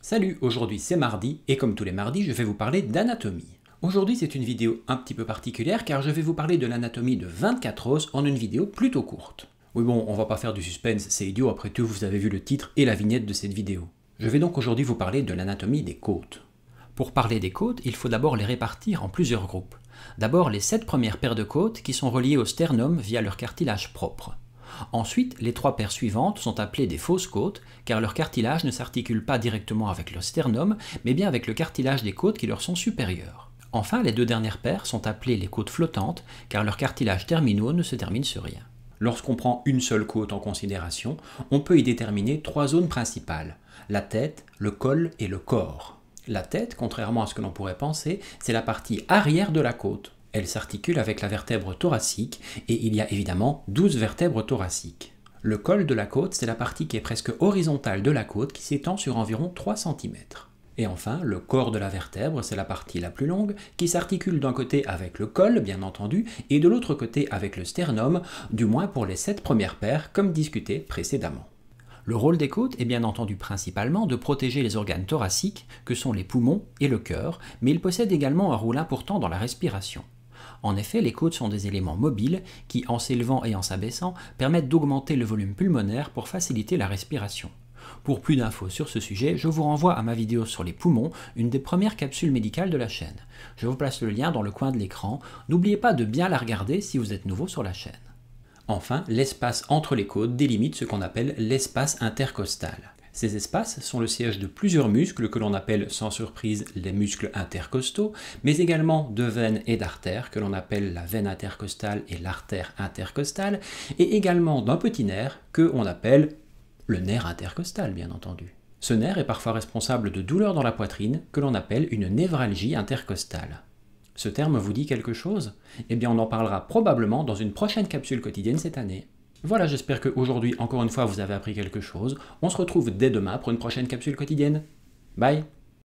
Salut, aujourd'hui c'est mardi et comme tous les mardis je vais vous parler d'anatomie. Aujourd'hui c'est une vidéo un petit peu particulière car je vais vous parler de l'anatomie de 24 os en une vidéo plutôt courte. Oui bon, on va pas faire du suspense, c'est idiot, après tout vous avez vu le titre et la vignette de cette vidéo. Je vais donc aujourd'hui vous parler de l'anatomie des côtes. Pour parler des côtes, il faut d'abord les répartir en plusieurs groupes. D'abord les 7 premières paires de côtes qui sont reliées au sternum via leur cartilage propre. Ensuite, les 3 paires suivantes sont appelées des fausses côtes, car leur cartilage ne s'articule pas directement avec le sternum, mais bien avec le cartilage des côtes qui leur sont supérieures. Enfin, les 2 dernières paires sont appelées les côtes flottantes, car leurs cartilages terminaux ne se terminent sur rien. Lorsqu'on prend une seule côte en considération, on peut y déterminer 3 zones principales, la tête, le col et le corps. La tête, contrairement à ce que l'on pourrait penser, c'est la partie arrière de la côte. Elle s'articule avec la vertèbre thoracique et il y a évidemment 12 vertèbres thoraciques. Le col de la côte, c'est la partie qui est presque horizontale de la côte qui s'étend sur environ 3 cm. Et enfin, le corps de la vertèbre, c'est la partie la plus longue qui s'articule d'un côté avec le col, bien entendu, et de l'autre côté avec le sternum, du moins pour les 7 premières paires, comme discuté précédemment. Le rôle des côtes est bien entendu principalement de protéger les organes thoraciques, que sont les poumons et le cœur, mais ils possèdent également un rôle important dans la respiration. En effet, les côtes sont des éléments mobiles qui, en s'élevant et en s'abaissant, permettent d'augmenter le volume pulmonaire pour faciliter la respiration. Pour plus d'infos sur ce sujet, je vous renvoie à ma vidéo sur les poumons, une des premières capsules médicales de la chaîne. Je vous place le lien dans le coin de l'écran. N'oubliez pas de bien la regarder si vous êtes nouveau sur la chaîne. Enfin, l'espace entre les côtes délimite ce qu'on appelle l'espace intercostal. Ces espaces sont le siège de plusieurs muscles que l'on appelle sans surprise les muscles intercostaux, mais également de veines et d'artères que l'on appelle la veine intercostale et l'artère intercostale, et également d'un petit nerf que l'on appelle le nerf intercostal, bien entendu. Ce nerf est parfois responsable de douleurs dans la poitrine que l'on appelle une névralgie intercostale. Ce terme vous dit quelque chose? Eh bien on en parlera probablement dans une prochaine capsule quotidienne cette année. Voilà, j'espère qu'aujourd'hui, encore une fois, vous avez appris quelque chose. On se retrouve dès demain pour une prochaine capsule quotidienne. Bye!